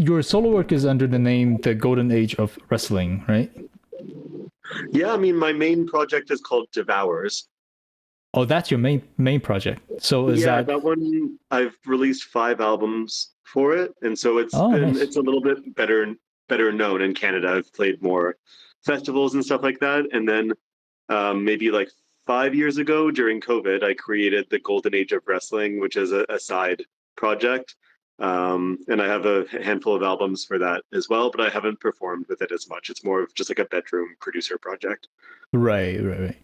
your solo work is under the name The Golden Age of Wrestling, right? Yeah, I mean, my main project is called Devours. Oh, that's your main project. So is Yeah, that? that one I've released 5 albums for it, and so Oh, nice. it's a little bit better known in Canada. I've played more festivals and stuff like that, and then maybe like 5 years ago during COVID, I created the Golden Age of Wrestling, which is a side project. And I have a handful of albums for that as well, but I haven't performed with it as much. It's more of just like a bedroom producer project. Right, right, right.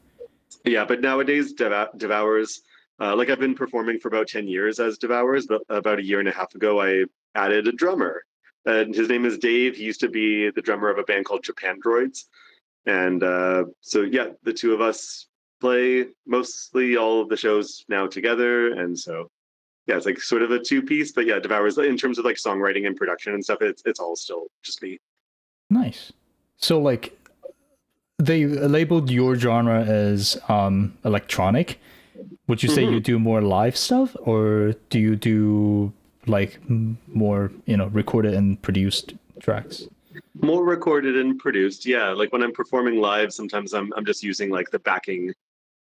Yeah, but nowadays, Devours, like I've been performing for about 10 years as Devours, but about a year and a half ago, I added a drummer. And his name is Dave. He used to be the drummer of a band called Japan Droids. And so, yeah, the two of us play mostly all of the shows now together. And so, yeah, it's like sort of a two-piece, but yeah, Devours, in terms of like songwriting and production and stuff, it's all still just me. Nice. So like they labeled your genre as electronic. Would you say you Mm-hmm. do more live stuff, or do you do like more, recorded and produced tracks? More recorded and produced, yeah. Like when I'm performing live, sometimes I'm just using like the backing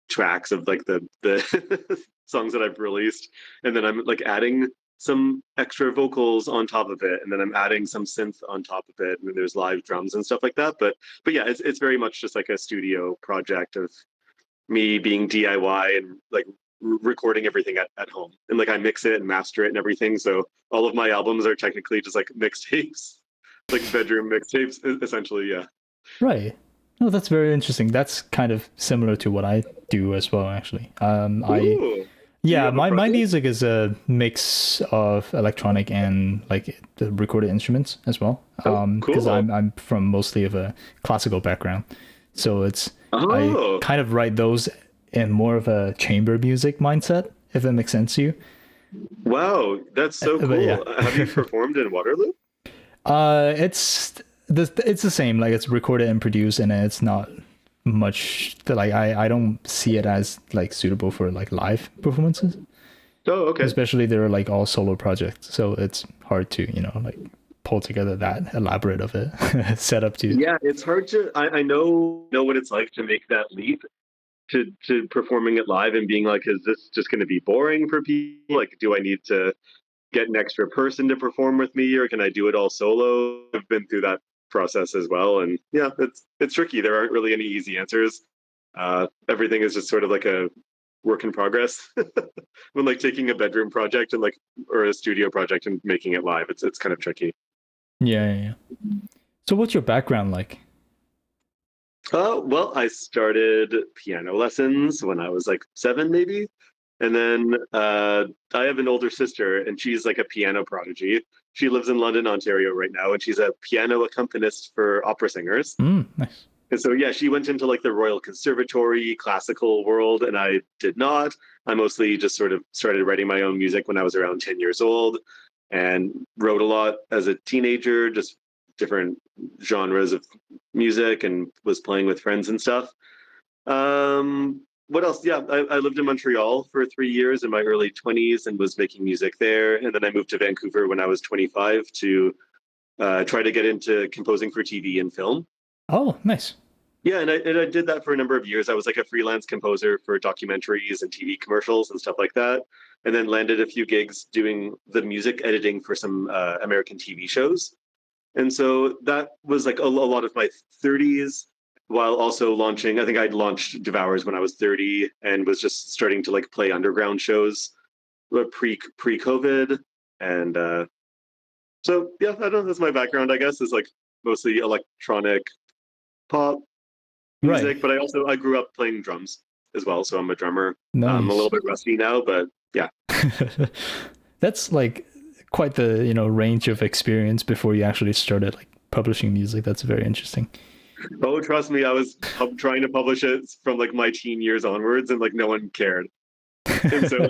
tracks of like the songs that I've released, and then I'm like adding some extra vocals on top of it, and then I'm adding some synth on top of it, and there's live drums and stuff like that. But yeah, it's very much just like a studio project of me being DIY and like recording everything at home, and like I mix it and master it and everything. So all of my albums are technically just like mixtapes, like bedroom mixtapes, essentially. Yeah. Right. No, that's very interesting. That's kind of similar to what I do as well, actually. Ooh. Do you Yeah, have a my project? music is a mix of electronic and like the recorded instruments as well. Oh, Because cool. I'm from mostly of a classical background, so I Oh, kind of write those in more of a chamber music mindset, if it makes sense to you. wow, that's so But yeah, cool. Have you performed in Waterloo? it's the same. Like it's recorded and produced, and it's not much that like I don't see it as like suitable for like live performances, Oh, okay. especially they're like all solo projects, so it's hard to like pull together that elaborate of a setup to. Yeah, it's hard to. I know what it's like to make that leap to performing it live and being like, is this just going to be boring for people? Like, do I need to get an extra person to perform with me, or can I do it all solo? I've been through that process as well, and yeah, it's tricky. There aren't really any easy answers. Everything is just sort of like a work in progress. When like taking a bedroom project and like or a studio project and making it live, it's kind of tricky. Yeah, yeah, yeah. So what's your background like? Well, I started piano lessons when I was like 7, maybe. And then I have an older sister, and she's like a piano prodigy. She lives in London, Ontario right now, and she's a piano accompanist for opera singers. Nice. And so, yeah, she went into like the Royal Conservatory classical world, and I did not. I mostly just sort of started writing my own music when I was around 10 years old and wrote a lot as a teenager, just different genres of music and was playing with friends and stuff. What else? Yeah, I lived in Montreal for 3 years in my early 20s and was making music there. And then I moved to Vancouver when I was 25 to try to get into composing for TV and film. Oh, nice. Yeah, and I did that for a number of years. I was like a freelance composer for documentaries and TV commercials and stuff like that. And then landed a few gigs doing the music editing for some American TV shows. And so that was like a lot of my 30s while also launching. I think I'd launched Devours when I was 30 and was just starting to like play underground shows pre COVID. And so, yeah, I don't know. That's my background, I guess, is like mostly electronic pop music, Right. but I grew up playing drums as well, so I'm a drummer. I'm a little Nice. bit rusty now, but yeah. That's like quite the range of experience before you actually started like publishing music. That's very interesting. Oh, trust me, I was trying to publish it from like my teen years onwards, and like no one cared. And so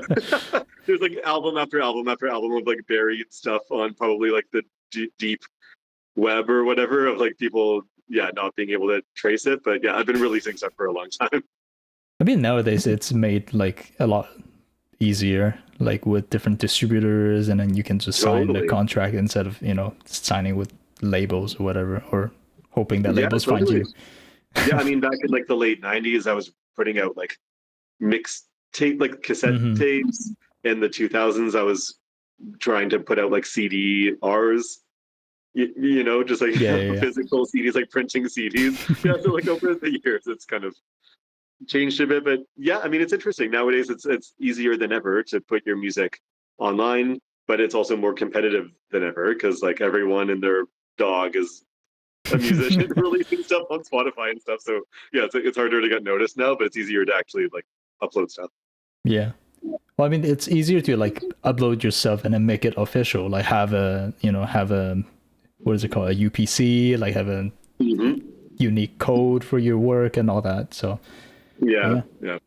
there's like album after album after album of like buried stuff on probably like the deep web or whatever of like people, yeah, not being able to trace it. But yeah, I've been releasing stuff for a long time. I mean, nowadays it's made like a lot easier. like with different distributors, and then you can just sign the Totally. contract instead of, signing with labels or whatever, or hoping that Yeah, labels find totally. you. Yeah, I mean, back in like the late '90s, I was putting out like mixed tape, like cassette Hmm. tapes. In the 2000s, I was trying to put out like CDRs, just like Yeah, yeah, physical CDs, like printing CDs. Yeah, so like over the years, it's kind of changed a bit. But yeah, I mean, it's interesting. Nowadays, it's easier than ever to put your music online, but it's also more competitive than ever because like everyone and their dog is a musician yeah. releasing stuff on Spotify and stuff. So yeah, it's harder to get noticed now, but it's easier to actually like upload stuff. Yeah. Well, I mean, it's easier to like upload yourself and then make it official. Like have a what is it called, a UPC, like have a Hmm. unique code for your work and all that. So Yeah, yeah. yeah.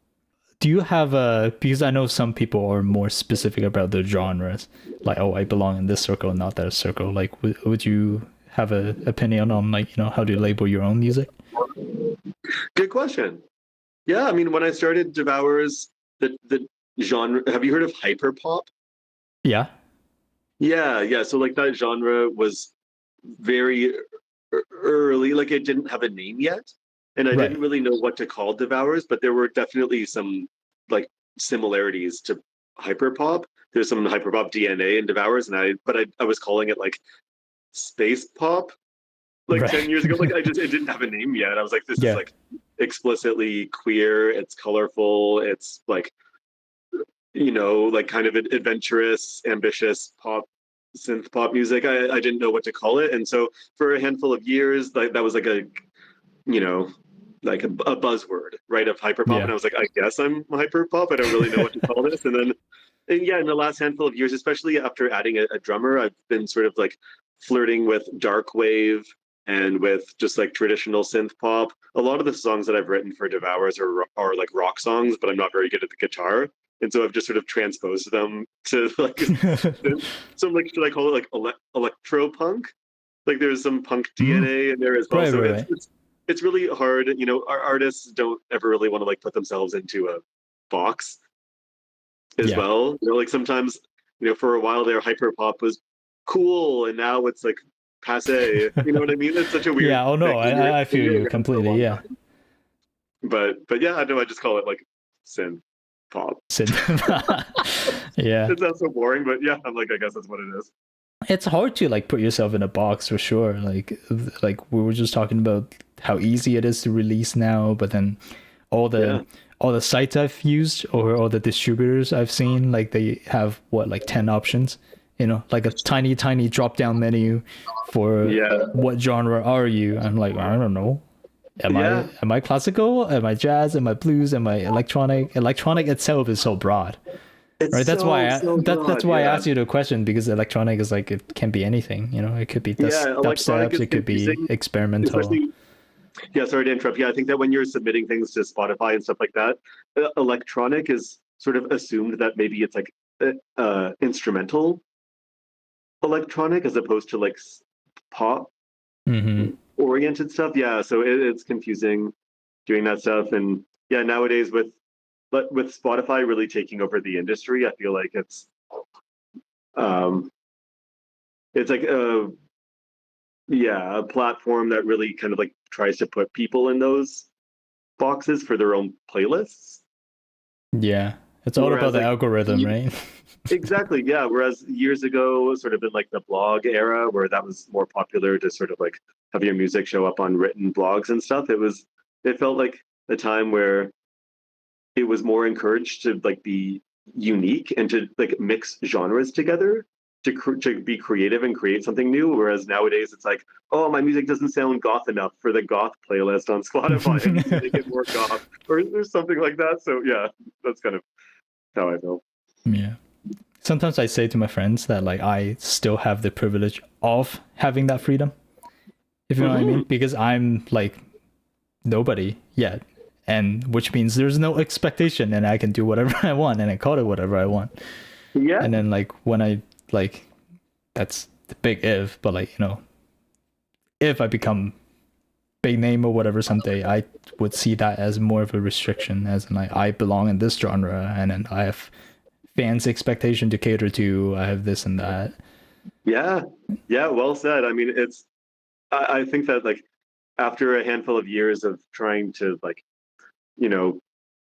Do you have a, because I know some people are more specific about the genres, like, oh, I belong in this circle, not that circle. Like, would you have a opinion on, like, how to label your own music? Good question. Yeah, I mean, when I started Devours, the genre. Have you heard of hyperpop? Yeah. Yeah, yeah. So like that genre was very early. Like it didn't have a name yet, and I didn't Right. really know what to call Devours. But there were definitely some like similarities to hyperpop. There's some hyperpop DNA in Devours, and I was calling it like space pop like 10 Right. years ago. Like it didn't have a name yet. I was like, this is Yeah. like explicitly queer. It's colorful. It's like like kind of adventurous, ambitious pop, synth pop music. I didn't know what to call it, and so for a handful of years, like that was like you know a buzzword, right, of hyperpop, and Yeah. I was like, I guess I'm hyperpop. I don't really know what to call this, and yeah, in the last handful of years, especially after adding a drummer, I've been sort of like flirting with dark wave and with just like traditional synth pop. A lot of the songs that I've written for Devours are like rock songs, but I'm not very good at the guitar. And so I've just sort of transposed them to like so like should I call it like electro punk? Like there's some punk Mm. DNA in there as well. Right, So right, it's right. it's it's really hard. Our artists don't ever really want to like put themselves into a box as Yeah. well. Like sometimes, for a while there, hyper pop was cool, and now it's like passe. You know what I mean? It's such a weird Yeah. Oh thing no, when you're I when feel you're you around for a completely. long Yeah. time. But yeah, I know I just call it like synth pop. Sid. Yeah. It sounds so boring, but yeah, I'm like, I guess that's what it is. It's hard to like put yourself in a box for sure. Like we were just talking about how easy it is to release now, but then all the Yeah, all the sites I've used or all the distributors I've seen, like they have what, like 10 options, like a tiny drop down menu for yeah, what genre are you. I'm like, I don't know. yeah. Am I classical? Am I jazz? Am I blues? Am I electronic? Electronic itself is so broad. Right. It's so That's broad. why I Yeah, asked you the question, because electronic is like, it can be anything. It could be yeah. Electronic dubsteps, is it could be confusing, experimental. especially. Yeah, sorry to interrupt. Yeah, I think that when you're submitting things to Spotify and stuff like that, electronic is sort of assumed that maybe it's like instrumental electronic as opposed to like pop Hmm. oriented stuff. Yeah, so it's confusing doing that stuff. And yeah, nowadays with Spotify really taking over the industry, I feel like um it's like a platform that really kind of like tries to put people in those boxes for their own playlists. Yeah. It's all about Whereas the like algorithm, right? exactly, yeah. Whereas years ago, sort of in like the blog era, where that was more popular to sort of like have your music show up on written blogs and stuff, it felt like a time where it was more encouraged to like be unique and to like mix genres together to be creative and create something new. Whereas nowadays it's like, oh, my music doesn't sound goth enough for the goth playlist on Spotify. I need to make it more goth or something like that. So yeah, that's kind of how I feel. Yeah. Sometimes I say to my friends that like I still have the privilege of having that freedom, if you know what I mean, Mm-hmm. because I'm like nobody yet, and which means there's no expectation, and I can do whatever I want, and I call it whatever I want. Yeah, And then like when I like, that's the big if, but like, if I become big name or whatever someday, I would see that as more of a restriction, as in like I belong in this genre, and then I have fans' expectation to cater to. I have this and that. Yeah, yeah, well said. I mean, I think that like after a handful of years of trying to like, you know,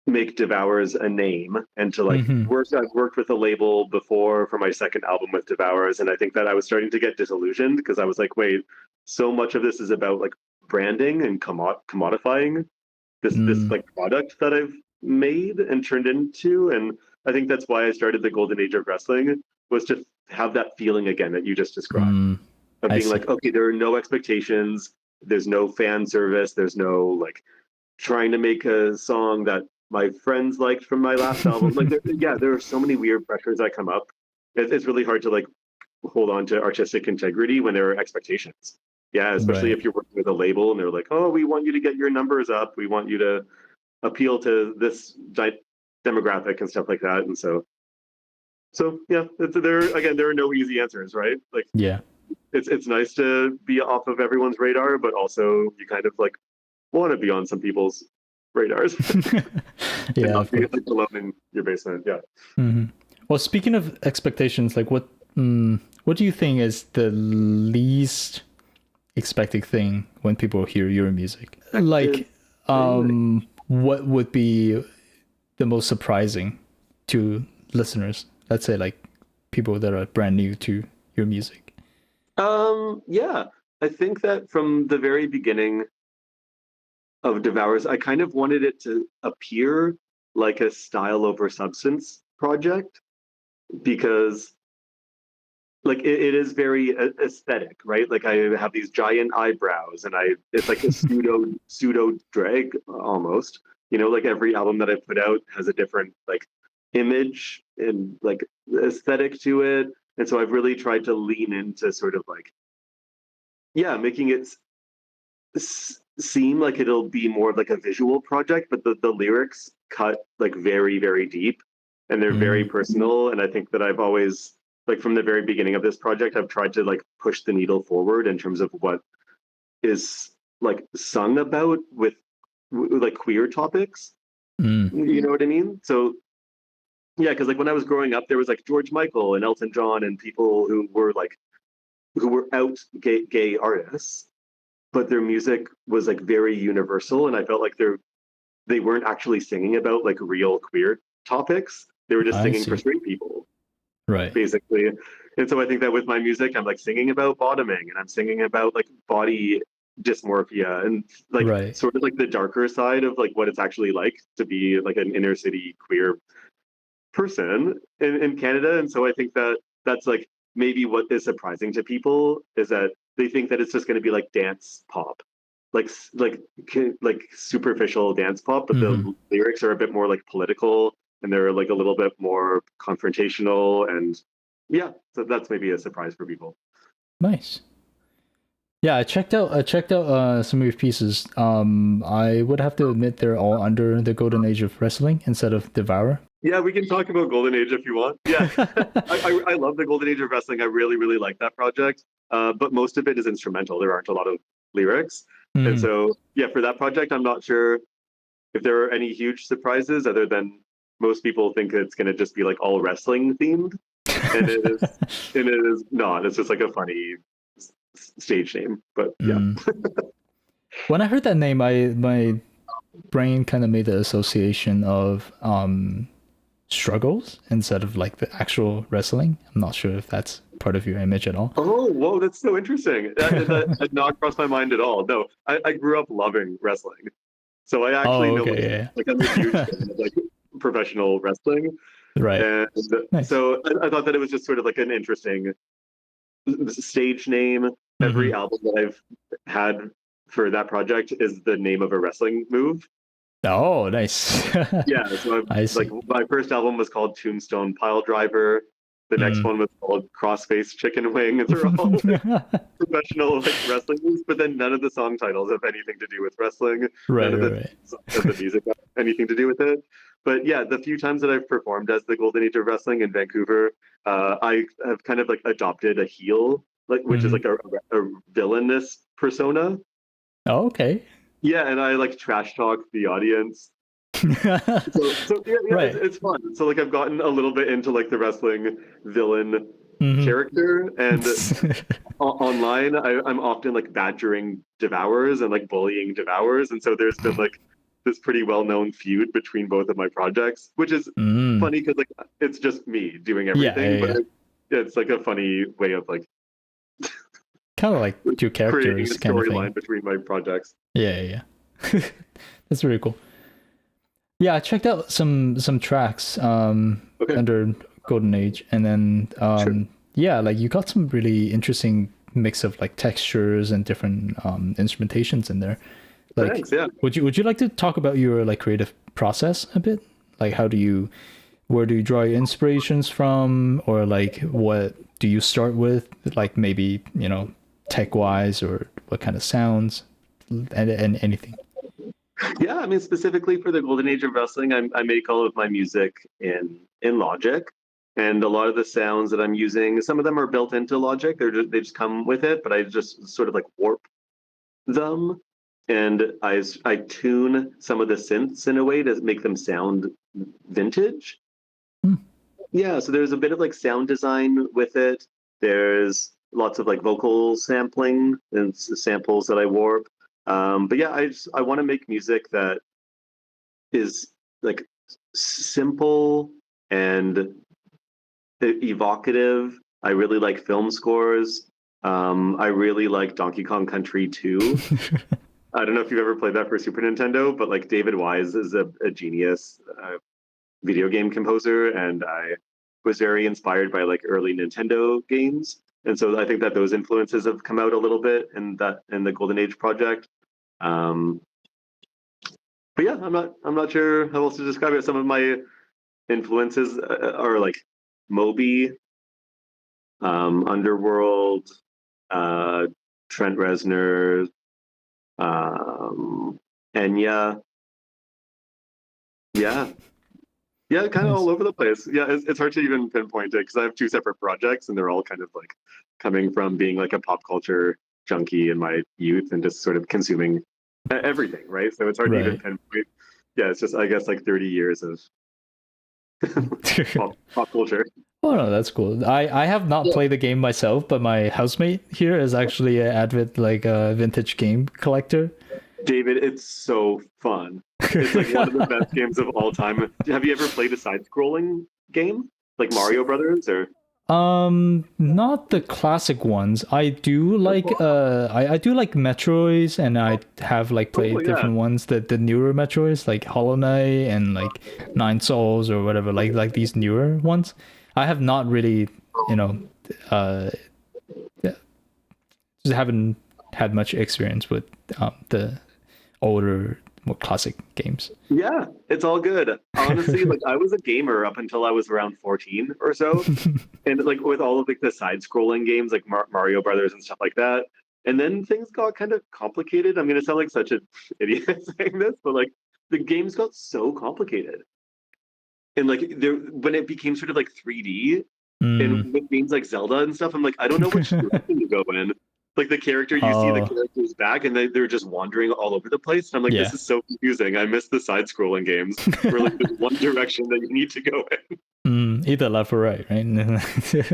make Devours a name and to like Hmm. I've worked with a label before for my second album with Devours, and I think that I was starting to get disillusioned because I was like, wait, so much of this is about like branding and commodifying this Mm, like product that I've made and turned into. And I think that's why I started the golden age of wrestling, was to have that feeling again that you just described, mm, of I being see. like, okay, there are no expectations, there's no fan service, there's no like trying to make a song that my friends liked from my last album. Like, yeah, there are so many weird pressures that come up. It's really hard to like hold on to artistic integrity when there are expectations. Yeah, especially Right. if you're working with a label and they're like, oh, we want you to get your numbers up, we want you to appeal to this demographic and stuff like that. And so yeah, there again, there are no easy answers, right? Like Yeah. it's nice to be off of everyone's radar, but also you kind of like want to be on some people's radars and Yeah, not of be course. like alone in your basement. Yeah. Hmm. Well, speaking of expectations, like what do you think is the least expected thing when people hear your music? Expected Like, thing. what would be the most surprising to listeners? Let's say like people that are brand new to your music. Yeah, I think that from the very beginning of Devours, I kind of wanted it to appear like a style over substance project because like it is very aesthetic, right? Like I have these giant eyebrows and it's like a pseudo drag almost. You know, like every album that I put out has a different like image and like aesthetic to it. And so I've really tried to lean into sort of like, yeah, making it seem like it'll be more of like a visual project, but the lyrics cut like very, very deep and they're very Mm, personal. And I think that I've always, like from the very beginning of this project, I've tried to like push the needle forward in terms of what is like sung about with like queer topics. mm, You know what I mean? So yeah, because like when I was growing up, there was like George Michael and Elton John and people who were out gay artists, but their music was like very universal, and I felt like they weren't actually singing about like real queer topics. They were just I singing for see. straight people, Right. basically. And so I think that with my music, I'm like singing about bottoming and I'm singing about like body dysmorphia and like Right. sort of like the darker side of like what it's actually like to be like an inner city queer person in Canada. And so I think that that's like maybe what is surprising to people is that they think that it's just going to be like dance pop, like like superficial dance pop, but Hmm. the lyrics are a bit more like political and they're like a little bit more confrontational. And yeah, so that's maybe a surprise for people. Nice. Yeah, I checked out some of your pieces. I would have to admit they're all under the golden age of wrestling instead of Devour. Yeah, we can talk about Golden Age if you want. Yeah, I love the Golden Age of Wrestling. I really, really like that project. But most of it is instrumental. There aren't a lot of lyrics. And Mm. so, yeah, for that project, I'm not sure if there are any huge surprises other than most people think it's going to just be like all wrestling themed. And it is not. It's just like a funny stage name. But yeah. Mm. When I heard that name, my brain kind of made the association of struggles instead of like the actual wrestling. I'm not sure if that's part of your image at all. Oh, whoa, that's so interesting. That had not crossed my mind at all. No, I grew up loving wrestling. So I actually Oh, know what okay, it's yeah, like. I'm a huge fan of like professional wrestling, yeah. Right. and Nice. so I thought that it was just sort of like an interesting stage name. Every Hmm. album that I've had for that project is the name of a wrestling move. Oh, nice. Yeah, so I've, I like see. my first album was called Tombstone Pile Driver. The next Mm. one was called Crossface Chicken Wing. They're all like professional like wrestling moves, but then none of the song titles have anything to do with wrestling. None Right, of right, the right. of the music have anything to do with it. But yeah, the few times that I've performed as the Golden Age of Wrestling in Vancouver, I have kind of like adopted a heel, like which is Hmm. like a villainous persona. Oh, okay. Yeah, and I like trash talk the audience So yeah, Right. it's fun. So like I've gotten a little bit into like the wrestling villain Hmm. character, and online I'm often like badgering Devours and like bullying Devours, and so there's been like this pretty well known feud between both of my projects, which is Mm. funny because like it's just me doing Yeah, yeah, everything, but yeah. it's like a funny way of like Kind of like two creating a characters kind of thing. storyline between my projects. Yeah, yeah, yeah. That's really cool. Yeah, I checked out some tracks Okay, under Golden Age, and then sure. yeah, like you got some really interesting mix of like textures and different instrumentations in there. Like, Thanks. Yeah. would you like to talk about your like creative process a bit? Like, where do you draw your inspirations from, or like what do you start with? Like maybe tech wise, or what kind of sounds, and anything. Yeah, I mean, specifically for the golden age of wrestling, I make all of my music in Logic, and a lot of the sounds that I'm using, some of them are built into Logic. They just come with it, but I just sort of like warp them, and I tune some of the synths in a way to make them sound vintage. Hmm. Yeah, so there's a bit of like sound design with it. There's lots of like vocal sampling and samples that I warp. But yeah, I want to make music that is like simple and evocative. I really like film scores. I really like Donkey Kong Country 2. I don't know if you've ever played that for Super Nintendo, but like David Wise is a genius video game composer, and I was very inspired by like early Nintendo games. And so I think that those influences have come out a little bit in the Golden Age project. Um, but yeah, I'm not sure how else to describe it. Some of my influences are like Moby, Underworld, uh, Trent Reznor, Enya. Yeah, yeah, kind of all Nice. over the place. Yeah, it's hard to even pinpoint it because I have two separate projects and they're all kind of like coming from being like a pop culture junkie in my youth and just sort of consuming everything, right? So it's hard to even Right. pinpoint. Yeah, it's just I guess like 30 years of pop culture. Oh no, that's cool. I have not Yeah. played the game myself, but my housemate here is actually an avid like vintage game collector. David, it's so fun. It's like one of the best games of all time. Have you ever played a side-scrolling game like Mario Brothers or? Not the classic ones. I do like I do like Metroids, and I have like Oh played yeah, different ones, the newer Metroids like Hollow Knight and like Nine Souls or whatever, like these newer ones. I have not really, you know, uh yeah, just haven't had much experience with the older, more classic games. yeah. It's all good. Honestly, like I was a gamer up until I was around 14 or so, and like with all of like the side-scrolling games like Mario Brothers and stuff like that. And then things got kind of complicated. I'm gonna sound like such an idiot saying this, but like the games got so complicated, and like there when it became sort of like 3D and Mm. with games like Zelda and stuff, I'm like, I don't know which direction to go in. Like the character, you see the Oh, character's back, and they're just wandering all over the place. And I'm like, this yeah. is so confusing. I miss the side-scrolling games where like there's one direction that you need to go in. Either left or right, right?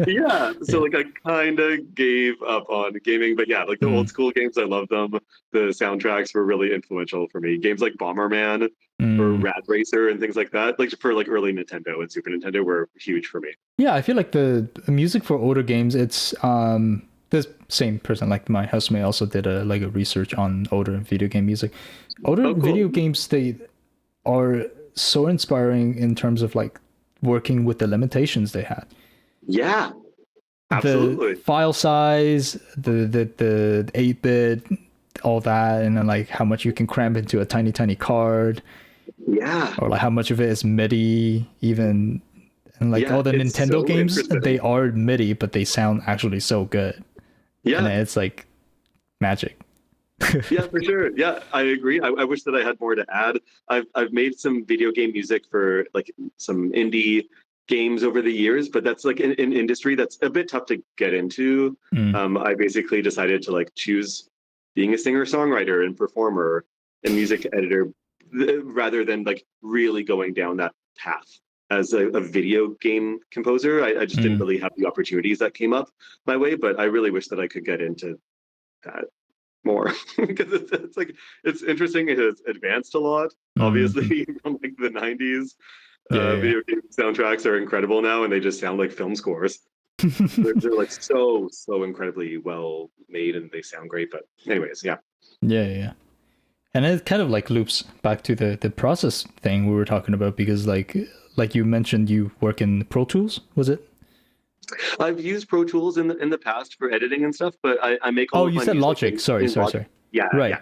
Yeah, so Yeah. like I kind of gave up on gaming, but yeah, like the old Mm. school games, I love them. The soundtracks were really influential for me. Games like Bomberman or Mm. Rad Racer and things like that, like for like early Nintendo and Super Nintendo, were huge for me. Yeah, I feel like the music for older games, it's this same person, like my housemate, also did a like a research on older video game music. Older Oh, cool. video games, they are so inspiring in terms of like working with the limitations they had. Yeah, The absolutely. file size, the 8-bit, all that, and then like how much you can cram into a tiny card, Yeah, or like how much of it is MIDI even. And like yeah, all the it's Nintendo so games, they interesting. are MIDI, but they sound actually so good. And Yeah, it's like magic. yeah, for sure. Yeah, I agree. I wish that I had more to add. I've made some video game music for like some indie games over the years, but that's like an industry that's a bit tough to get into. Mm. I basically decided to like choose being a singer songwriter and performer and music editor rather than like really going down that path as a video game composer. I just didn't Mm. really have the opportunities that came up my way, but I really wish that I could get into that more because it's like it's interesting. It has advanced a lot, Mm-hmm. obviously, from like the 90s. Yeah, Video game soundtracks are incredible now, and they just sound like film scores. yeah. They're like so incredibly well made, and they sound great. But anyways, yeah. Yeah, yeah. And it kind of like loops back to the process thing we were talking about because like you mentioned you work in Pro Tools, was it? I've used Pro Tools in the past for editing and stuff, but I make all Oh, of you my said music Logic. Sorry, in sorry, Logic. sorry. Yeah, Right. yeah,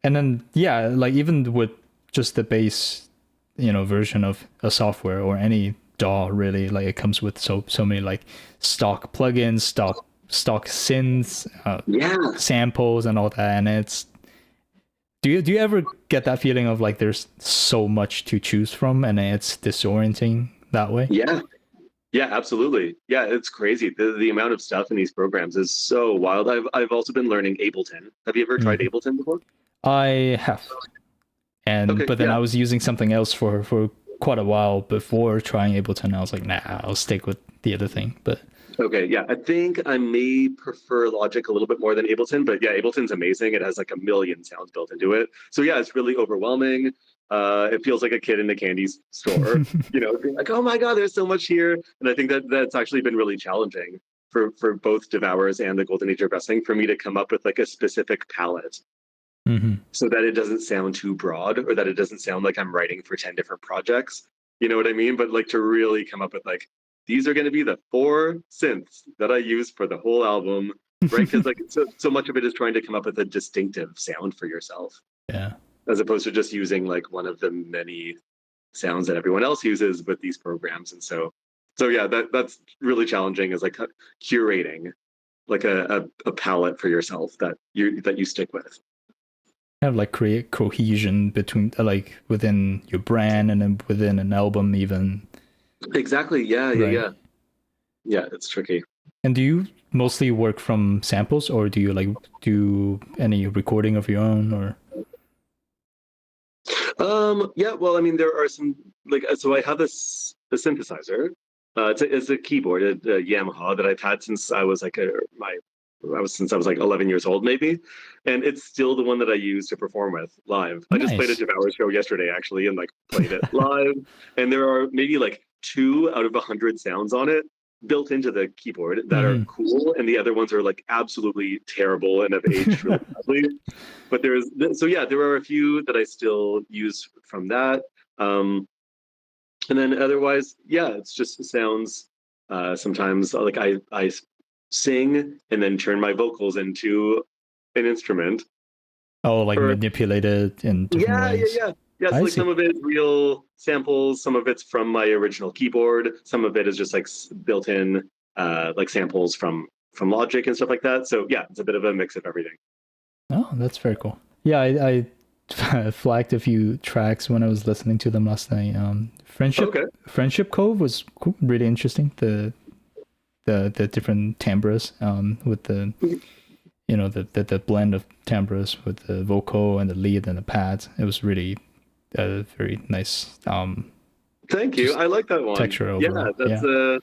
And then yeah, like even with just the base, version of a software or any DAW really, like it comes with so many like stock plugins, stock synths, yeah, samples and all that. And it's do you ever get that feeling of like there's so much to choose from and it's disorienting that way? yeah. Yeah, absolutely. Yeah, it's crazy. The amount of stuff in these programs is so wild. I've also been learning Ableton. Have you ever tried Hmm. Ableton before? I have, and Okay, but then yeah. I was using something else for quite a while before trying Ableton. I was like, nah, I'll stick with the other thing. But Okay, yeah. I think I may prefer Logic a little bit more than Ableton, but yeah, Ableton's amazing. It has like a million sounds built into it. So yeah, it's really overwhelming. It feels like a kid in the candy store, being like, oh my God, there's so much here. And I think that that's actually been really challenging for both Devours and the Golden Age of Wrestling for me to come up with like a specific palette mm-hmm. so that it doesn't sound too broad or that it doesn't sound like I'm writing for 10 different projects. You know what I mean? But like to really come up with like, these are going to be the 4 synths that I use for the whole album, right? Because like so much of it is trying to come up with a distinctive sound for yourself, Yeah. as opposed to just using like one of the many sounds that everyone else uses with these programs. And so yeah, that's really challenging is like curating like a palette for yourself that you stick with. Kind of like create cohesion between like within your brand and then within an album even, Exactly. Yeah, yeah, right? yeah. Yeah, it's tricky. And do you mostly work from samples or do you like do any recording of your own or Yeah, well, I mean, there are some like so I have a synthesizer. It's a keyboard, a Yamaha that I've had since I was like since I was like 11 years old, maybe, and it's still the one that I use to perform with live. I just played a nice. Devours show yesterday, actually, and like played it live, and there are maybe like 2 out of 100 sounds on it built into the keyboard that are Mm-hmm. cool, and the other ones are like absolutely terrible and have aged really badly. But so yeah, there are a few that I still use from that. Um, and then otherwise, yeah, it's just sounds. Sometimes like I sing and then turn my vocals into an instrument. Oh, like Or manipulated in different yeah, yeah, ways. yeah. Yeah, so I like some see. of it is real samples, some of it's from my original keyboard, some of it is just like built in like samples from Logic and stuff like that. So yeah, it's a bit of a mix of everything. Oh, that's very cool. Yeah, I flagged a few tracks when I was listening to them last night. Okay. Friendship Cove was cool, really interesting. The different timbres, with the blend of timbres with the vocal and the lead and the pads. It was really a very nice Thank you. just I like that one. texture Yeah, overall. that's Yeah.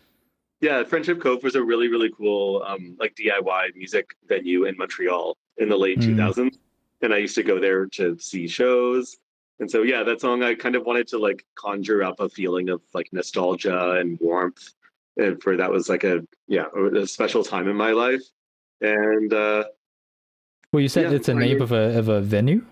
yeah, Friendship Cove was a really, really cool like DIY music venue in Montreal in the late Mm. 2000s. And I used to go there to see shows. And so yeah, that song I kind of wanted to like conjure up a feeling of like nostalgia and warmth. And for that was like a special time in my life. And Well, you said yeah, it's a name of a venue.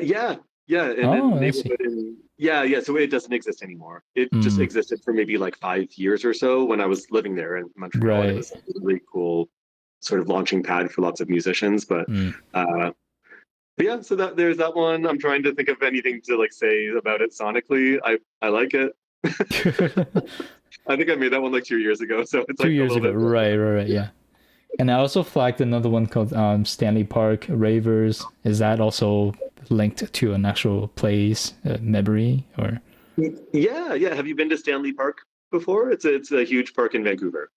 yeah, yeah, in a Oh, I see. neighborhood in yeah. So it doesn't exist anymore. It just Mm. existed for maybe like 5 years or so when I was living there in Montreal, and it Right. was a really cool sort of launching pad for lots of musicians. Mm. Uh, but yeah, so that there's that one. I'm trying to think of anything to like say about it sonically. I like it. I think I made that one like 2 years ago, so it's Two like a years little ago. bit. Right. Yeah. And I also flagged another one called Stanley Park Ravers. Is that also linked to an actual place, memory, or Yeah, yeah. Have you been to Stanley Park before? It's a huge park in Vancouver.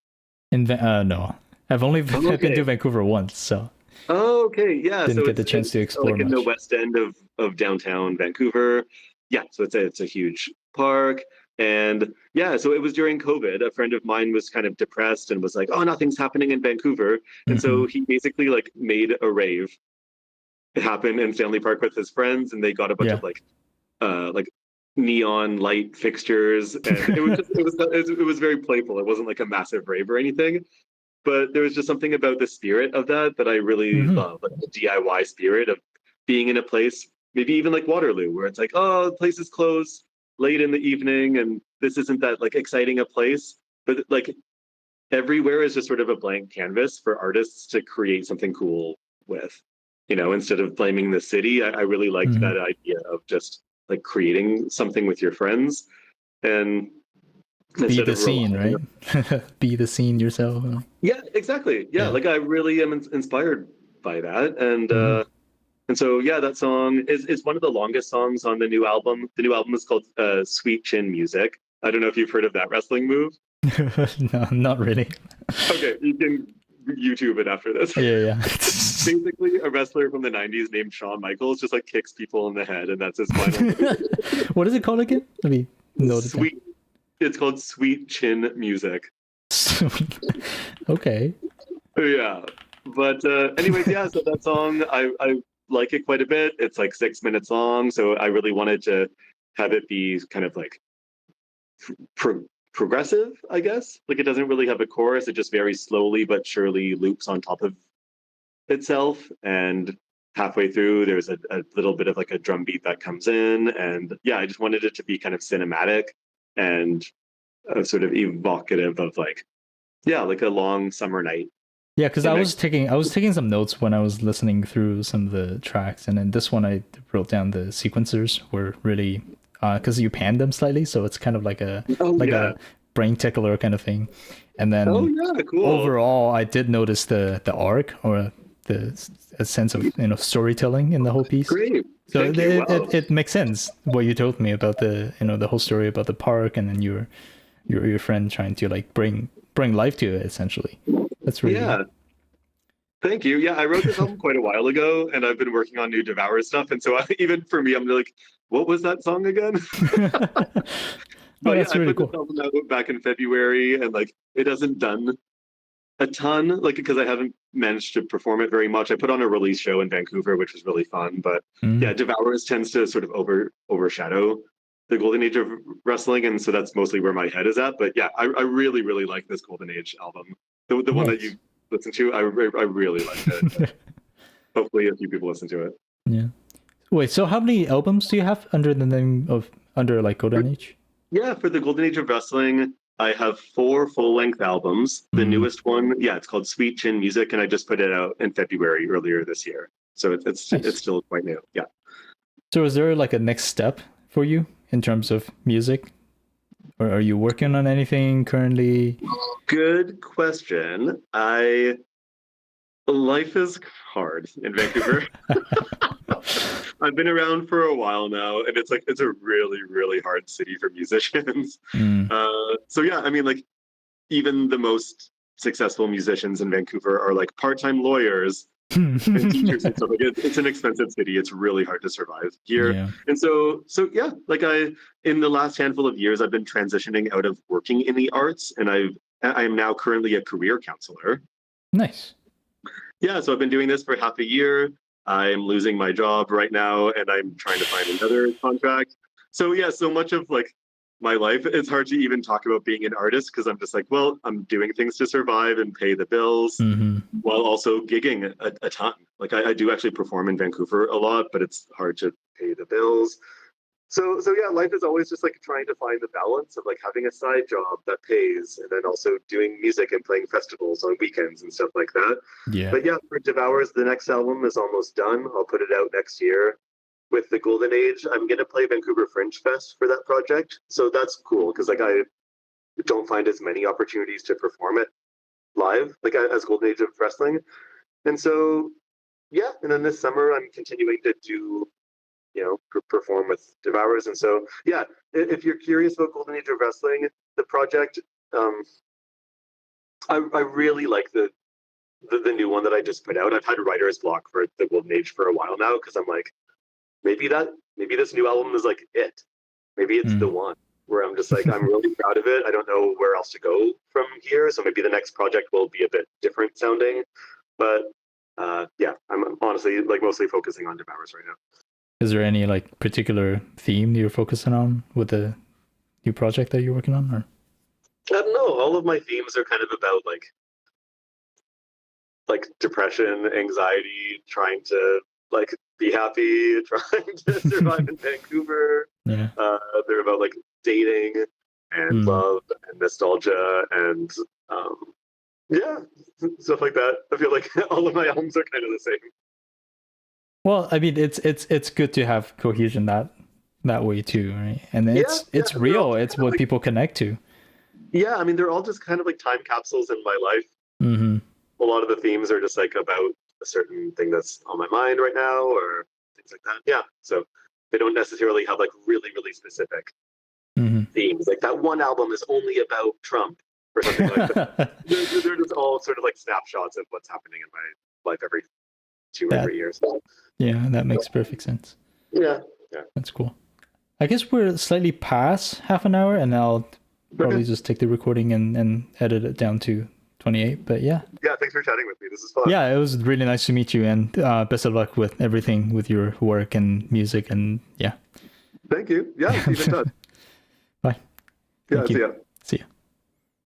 no? I've only been to Okay. Vancouver once, so Oh, okay, yeah. Didn't So get the it's chance to explore like in the much. west end of downtown Vancouver. Yeah, so it's a huge park, and yeah, so it was during COVID. A friend of mine was kind of depressed and was like, "Oh, nothing's happening in Vancouver," and Hmm. so he basically like made a rave happen in Stanley Park with his friends, and they got a bunch Yeah. of like neon light fixtures, and it was just it was very playful. It wasn't like a massive rave or anything, but there was just something about the spirit of that I really Hmm. love, like the DIY spirit of being in a place, maybe even like Waterloo, where it's like, oh, the place is closed late in the evening, and this isn't that like exciting a place, but like everywhere is just sort of a blank canvas for artists to create something cool with. Instead of blaming the city, I really liked Hmm. that idea of just like creating something with your friends, and Be instead the of scene, relying. right? Be the scene yourself. Yeah, exactly. Yeah, Yeah. like I really am inspired by that, and Hmm. uh, and so yeah, that song is one of the longest songs on the new album. The new album is called Sweet Chin Music. I don't know if you've heard of that wrestling move. No, not really. Okay, you can YouTube it after this. Yeah, yeah. Basically, a wrestler from the '90s named Shawn Michaels just like kicks people in the head, and that's his final move. What is it called again? Let me note it down. Sweet. It's called Sweet Chin Music. Sweet. Okay. Yeah. But anyways, yeah, so that song I like it quite a bit. It's like 6 minutes long, so I really wanted to have it be kind of like progressive, I guess. Like it doesn't really have a chorus, it just very slowly but surely loops on top of itself, and halfway through there's a little bit of like a drum beat that comes in, and yeah, I just wanted it to be kind of cinematic and sort of evocative of like, yeah, like a long summer night Yeah, because in I was taking some notes when I was listening through some of the tracks, and then this one I wrote down the sequencers were really because you pan them slightly, so it's kind of Oh like yeah. a brain tickler kind of thing. And Oh then yeah, cool. overall, I did notice the arc or the a sense of storytelling in the whole piece. Great. So Thank you. Wow. it makes sense what you told me about the whole story about the park, and then your friend trying to like bring life to it essentially. That's really Yeah. Thank you. Yeah, I wrote this album quite a while ago, and I've been working on new Devours stuff. And so even for me, I'm like, what was that song again? Oh, But yeah, that's I really put this cool. album out back in February, and like it hasn't done a ton, like because I haven't managed to perform it very much. I put on a release show in Vancouver, which was really fun. But Mm. yeah, Devours tends to sort of overshadow the golden age of wrestling, and so that's mostly where my head is at. But yeah, I really really like this golden age album, the one that Nice. you listened to. I really liked it. Hopefully, a few people listen to it. Yeah. Wait, so how many albums do you have under the name of under like Golden Age? Yeah, for the golden age of wrestling, I have four full length albums. The Mm. newest one, yeah, it's called Sweet Chin Music, and I just put it out in February earlier this year. So it's Nice. still quite new. Yeah. So is there like a next step for you in terms of music? Or are you working on anything currently? Good question. I Life is hard in Vancouver. I've been around for a while now, and it's a really really hard city for musicians. Mm. So yeah, I mean like even the most successful musicians in Vancouver are like part-time lawyers and teachers and stuff. Like it's an expensive city. It's really hard to survive here. Yeah. And so yeah, like in the last handful of years, I've been transitioning out of working in the arts, and I am now currently a career counselor. Nice. Yeah, so I've been doing this for half a year. I'm losing my job right now, and I'm trying to find another contract. So yeah, so much of like my life, it's hard to even talk about being an artist because I'm just like, well, I'm doing things to survive and pay the bills Hmm. while also gigging a ton. Like I do actually perform in Vancouver a lot, but it's hard to pay the bills. So yeah, life is always just like trying to find the balance of like having a side job that pays and then also doing music and playing festivals on weekends and stuff like that. Yeah. But yeah, for Devours, the next album is almost done. I'll put it out next year. With the Golden Age, I'm gonna play Vancouver Fringe Fest for that project. So that's cool because like I don't find as many opportunities to perform it live, like as Golden Age of Wrestling. And so yeah, and then this summer I'm continuing to do perform with Devours. And so yeah, if you're curious about Golden Age of Wrestling, the project, I really like the new one that I just put out. I've had writer's block for the Golden Age for a while now because I'm like, maybe this new album is like it. Maybe it's the one where I'm just like, I'm really proud of it. I don't know where else to go from here. So maybe the next project will be a bit different sounding. But yeah, I'm honestly like mostly focusing on Devours right now. Is there any like particular theme you're focusing on with the new project that you're working on? Or I don't know. All of my themes are kind of about like depression, anxiety, trying to like be happy, trying to survive in Vancouver. yeah. They're about like dating and love and nostalgia and yeah, stuff like that. I feel like all of my albums are kind of the same. Well, I mean, it's good to have cohesion that way too, right? And it's real. It's what people connect to. Yeah, I mean, they're all just kind of like time capsules in my life. Mm-hmm. A lot of the themes are just like about a certain thing that's on my mind right now or things like that. Yeah, so they don't necessarily have like really, really specific themes. Like that one album is only about Trump or something like that. They're just all sort of like snapshots of what's happening in my life every 2 or 3 years. Yeah, that makes perfect sense. Yeah. That's cool. I guess we're slightly past half an hour, and I'll probably just take the recording and edit it down to 28. But yeah. Yeah, thanks for chatting with me. This is fun. Yeah, it was really nice to meet you, and best of luck with everything with your work and music, and yeah. Thank you. Yeah, keep in touch. Bye. Yeah, see ya. See ya.